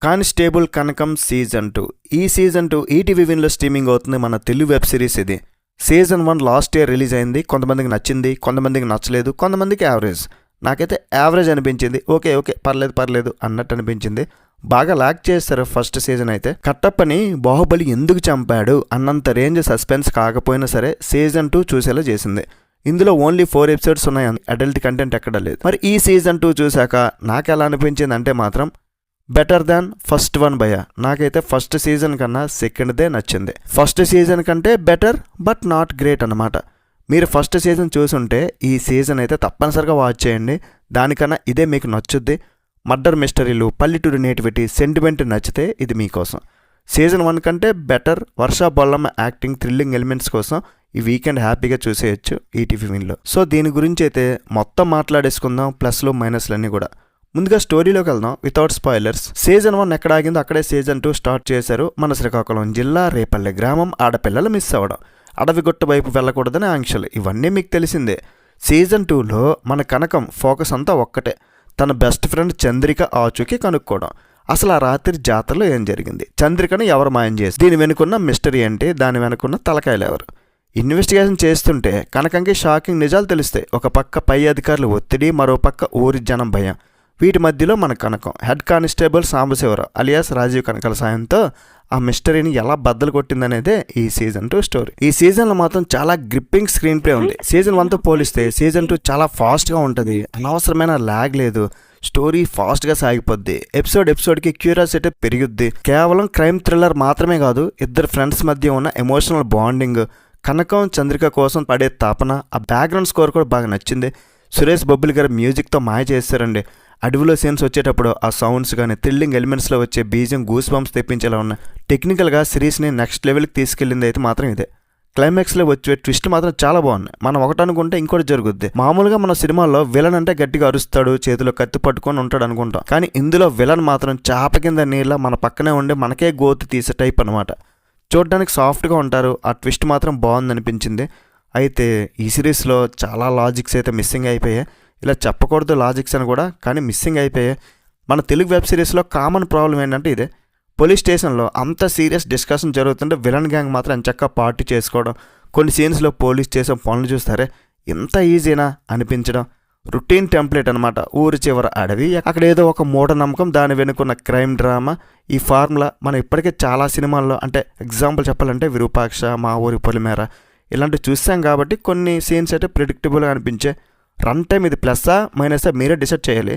Constable కనకం season 2 ఈ season 2 ETV విన్లో streaming అవుతుంది. మన తెలుగు వెబ్ సిరీస్ ఇది. సీజన్ 1 లాస్ట్ ఇయర్ రిలీజ్ అయింది. కొంతమందికి నచ్చింది, కొంతమందికి నచ్చలేదు, కొంతమందికి యావరేజ్. నాకైతే యావరేజ్ అనిపించింది. ఓకే పర్లేదు అన్నట్టు అనిపించింది. బాగా లాక్ చేస్తారు ఫస్ట్ సీజన్ అయితే. కట్టప్పని బాహుబలి ఎందుకు చంపాడు అన్నంత రేంజ్ సస్పెన్స్ కాకపోయినా సరే సీజన్ 2 చూసేలా చేసింది. ఇందులో ఓన్లీ 4 ఎపిసోడ్స్ ఉన్నాయి, అడల్ట్ కంటెంట్ ఎక్కడ లేదు. మరి ఈ సీజన్ 2 చూశాక నాకు ఎలా అనిపించింది అంటే మాత్రం బెటర్ దాన్ ఫస్ట్ వన్ భయ. నాకైతే ఫస్ట్ సీజన్ కన్నా సెకండ్దే నచ్చింది. ఫస్ట్ సీజన్ కంటే బెటర్ బట్ నాట్ గ్రేట్ అన్నమాట. మీరు ఫస్ట్ సీజన్ చూసుంటే ఈ సీజన్ అయితే తప్పనిసరిగా వాచ్ చేయండి. దానికన్నా ఇదే మీకు నచ్చుద్ది. మర్డర్ మిస్టరీలు, పల్లెటూరు నేటివిటీ, సెంటిమెంట్ నచ్చితే ఇది మీకోసం. సీజన్ 1 కంటే బెటర్. వర్ష బొల్లమ్మ యాక్టింగ్, థ్రిల్లింగ్ ఎలిమెంట్స్ కోసం ఈ వీకెండ్ హ్యాపీగా చూసేయచ్చు ఈటీవీ విన్లో. సో దీని గురించి అయితే మొత్తం మాట్లాడేసుకుందాం, ప్లస్లు మైనస్లన్నీ కూడా. ముందుగా స్టోరీలోకి వెళ్దాం వితౌట్ స్పాయిలర్స్. సీజన్ 1 ఎక్కడ ఆగిందో అక్కడే సీజన్ 2 స్టార్ట్ చేశారు. మన శ్రీకాకుళం జిల్లా రేపల్లె గ్రామం. ఆడపిల్లలు మిస్ అవ్వడం, అడవిగుట్ట వైపు వెళ్ళకూడదని ఆంక్షలు, ఇవన్నీ మీకు తెలిసిందే. సీజన్ 2లో మన కనకం ఫోకస్ అంతా ఒక్కటే, తన బెస్ట్ ఫ్రెండ్ చంద్రిక ఆచూకీ కనుక్కోవడం. అసలు ఆ రాత్రి జాతరలో ఏం జరిగింది, చంద్రికను ఎవరు మాయం చేసి, దీని వెనుకున్న మిస్టరీ ఏంటి, దాని వెనుకున్న తలకాయలు ఎవరు. ఇన్వెస్టిగేషన్ చేస్తుంటే కనకంకి షాకింగ్ నిజాలు తెలుస్తాయి. ఒక పక్క పై అధికారులు ఒత్తిడి, మరో పక్క ఊరి జనం భయం. వీటి మధ్యలో మన Kanakam head constable Sambasivarao alias Rajeev Kanakala సాయంతో ఆ మిస్టరీని ఎలా బద్దలు కొట్టిందనేదే ఈ సీజన్ 2 స్టోరీ. ఈ సీజన్లో మాత్రం చాలా గ్రిప్పింగ్ స్క్రీన్ ప్లే ఉంది. సీజన్ 1తో పోలిస్తే సీజన్ 2 చాలా ఫాస్ట్గా ఉంటుంది. అనవసరమైన ల్యాగ్ లేదు. స్టోరీ ఫాస్ట్గా సాగిపోద్ది. ఎపిసోడ్కి క్యూరియాసిటీ పెరుగుద్ది. కేవలం క్రైమ్ థ్రిల్లర్ మాత్రమే కాదు, ఇద్దరు ఫ్రెండ్స్ మధ్య ఉన్న ఎమోషనల్ బాండింగ్, కనకం చంద్రిక కోసం పడే తాపన, ఆ బ్యాక్గ్రౌండ్ స్కోర్ కూడా బాగా నచ్చింది. సురేష్ బొబ్బిలి గారు మ్యూజిక్తో మాయ చేస్తారండి. అడవిలో సీన్స్ వచ్చేటప్పుడు ఆ సౌండ్స్ కానీ, థ్రిల్లింగ్ ఎలిమెంట్స్లో వచ్చే బీజియం గూస్ బంప్స్ తెప్పించేలా ఉన్నాయి. టెక్నికల్గా సిరీస్ని నెక్స్ట్ లెవెల్కి తీసుకెళ్ళింది అయితే మాత్రం ఇదే. క్లైమాక్స్లో వచ్చే ట్విస్ట్ మాత్రం చాలా బాగున్నాయి. మనం ఒకటి అనుకుంటే ఇంకోటి జరుగుద్ది. మామూలుగా మన సినిమాల్లో విలన్ అంటే గట్టిగా అరుస్తాడు, చేతిలో కత్తి పట్టుకొని ఉంటాడు అనుకుంటాం. కానీ ఇందులో విలన్ మాత్రం చాప కింద నీళ్ళ మన పక్కనే ఉండి మనకే గోతు తీసే టైప్ అనమాట. చూడడానికి సాఫ్ట్గా ఉంటారు. ఆ ట్విస్ట్ మాత్రం బాగుందనిపించింది. అయితే ఈ సిరీస్లో చాలా లాజిక్స్ అయితే మిస్సింగ్ అయిపోయాయి. ఇలా చెప్పకూడదు లాజిక్స్ అని కూడా, కానీ మిస్సింగ్ అయిపోయాయి. మన తెలుగు వెబ్ సిరీస్లో కామన్ ప్రాబ్లం ఏంటంటే ఇదే. పోలీస్ స్టేషన్లో అంత సీరియస్ డిస్కషన్ జరుగుతుంటే విలన్ గ్యాంగ్ మాత్రం ఎంచక్కా పార్టీ చేసుకోవడం, కొన్ని సీన్స్లో పోలీస్ చేసే పనులు చూస్తారే ఎంత ఈజీనా అనిపించడం. రొటీన్ టెంప్లెట్ అనమాట. ఊరి చివర అడవి, అక్కడ ఏదో ఒక మూఢనమ్మకం, దాని వెనుకున్న క్రైమ్ డ్రామా. ఈ ఫార్ములా మనం ఇప్పటికే చాలా సినిమాల్లో, అంటే ఎగ్జాంపుల్ చెప్పాలంటే విరూపాక్ష, మా ఊరి పొలిమేర ఇలాంటివి చూసాం కాబట్టి కొన్ని సీన్స్ అయితే ప్రిడిక్టబుల్గా అనిపించే. రన్ టైం ఇది ప్లస్సా మైనసా మీరే డిసైడ్ చేయాలి.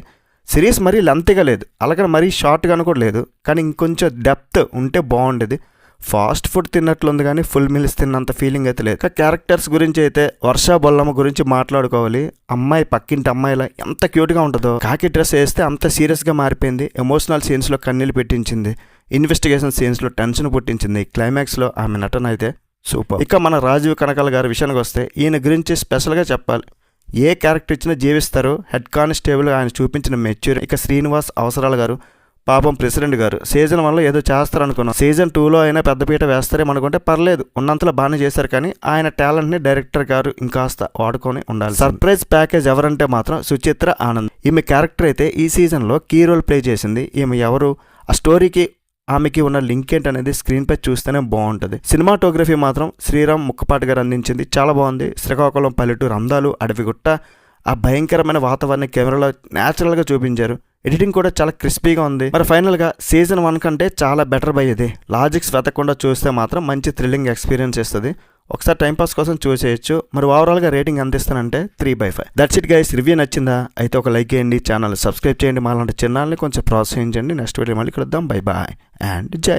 సిరీస్ మరీ లెంత్గా లేదు, అలాగే మరీ షార్ట్గాను కూడా లేదు, కానీ ఇంకొంచెం డెప్త్ ఉంటే బాగుండేది. ఫాస్ట్ ఫుడ్ తిన్నట్లుంది కానీ ఫుల్ మీల్స్ తిన్నంత ఫీలింగ్ అయితే లేదు. క్యారెక్టర్స్ గురించి అయితే వర్ష బొల్లమ్మ గురించి మాట్లాడుకోవాలి. అమ్మాయి పక్కింటి అమ్మాయిలా ఎంత క్యూట్గా ఉంటుందో, కాకి డ్రెస్ వేస్తే అంత సీరియస్గా మారిపోయింది. ఎమోషనల్ సీన్స్లో కన్నీళ్ళు పెట్టించింది, ఇన్వెస్టిగేషన్ సీన్స్లో టెన్షన్ పుట్టించింది. క్లైమాక్స్లో ఆమె నటన అయితే సూపర్. ఇక మన రాజీవ్ కనకాల గారి విషయానికి వస్తే ఈయన గురించి స్పెషల్గా చెప్పాలి. ఏ క్యారెక్టర్ ఇచ్చినా జీవిస్తారు. హెడ్ కానిస్టేబుల్ ఆయన చూపించిన మెచ్యూర్. ఇక శ్రీనివాస్ అవసరాల గారు, పాపం ప్రెసిడెంట్ గారు సీజన్ 1లో ఏదో చేస్తారనుకున్నాం, సీజన్ 2లో అయినా పెద్దపీట వేస్తారేమనుకుంటే పర్లేదు, ఉన్నంతలో బాగానే చేశారు. కానీ ఆయన టాలెంట్ని డైరెక్టర్ గారు ఇంకాస్త వాడుకొని ఉండాలి. సర్ప్రైజ్ ప్యాకేజ్ ఎవరంటే మాత్రం సుచిత్ర ఆనంద్. ఈమె క్యారెక్టర్ అయితే ఈ సీజన్లో కీ రోల్ ప్లే చేసింది. ఈమె ఎవరు, ఆ స్టోరీకి ఆమెకి ఉన్న లింక్ ఏంటనేది స్క్రీన్పై చూస్తేనే బాగుంటుంది. సినిమాటోగ్రఫీ మాత్రం శ్రీరామ్ ముక్కపాటి గారు అందించింది, చాలా బాగుంది. శ్రీకాకుళం పల్లెటూరు అందాలు, అడవిగుట్ట, ఆ భయంకరమైన వాతావరణం కెమెరాలో న్యాచురల్గా చూపించారు. ఎడిటింగ్ కూడా చాలా క్రిస్పీగా ఉంది. మరి ఫైనల్గా సీజన్ 1 కంటే చాలా బెటర్ అయ్యేది. లాజిక్స్ వెతకుండా చూస్తే మాత్రం మంచి థ్రిల్లింగ్ ఎక్స్పీరియన్స్ ఇస్తుంది. ఒకసారి టైంపాస్ కోసం చూసేయచ్చు. మరి ఓవరాల్గా రేటింగ్ ఎంత ఇస్తానంటే 3/5. That's it guys. రివ్యూ నచ్చిందా అయితే ఒక లైక్ చేయండి, ఛానల్ సబ్స్క్రైబ్ చేయండి. మాలాంటి చిన్నాలని కొంచెం ప్రోత్సహించండి. నెక్స్ట్ వీడియో మళ్ళీ కలుద్దాం. బై బాయ్ అండ్ జై.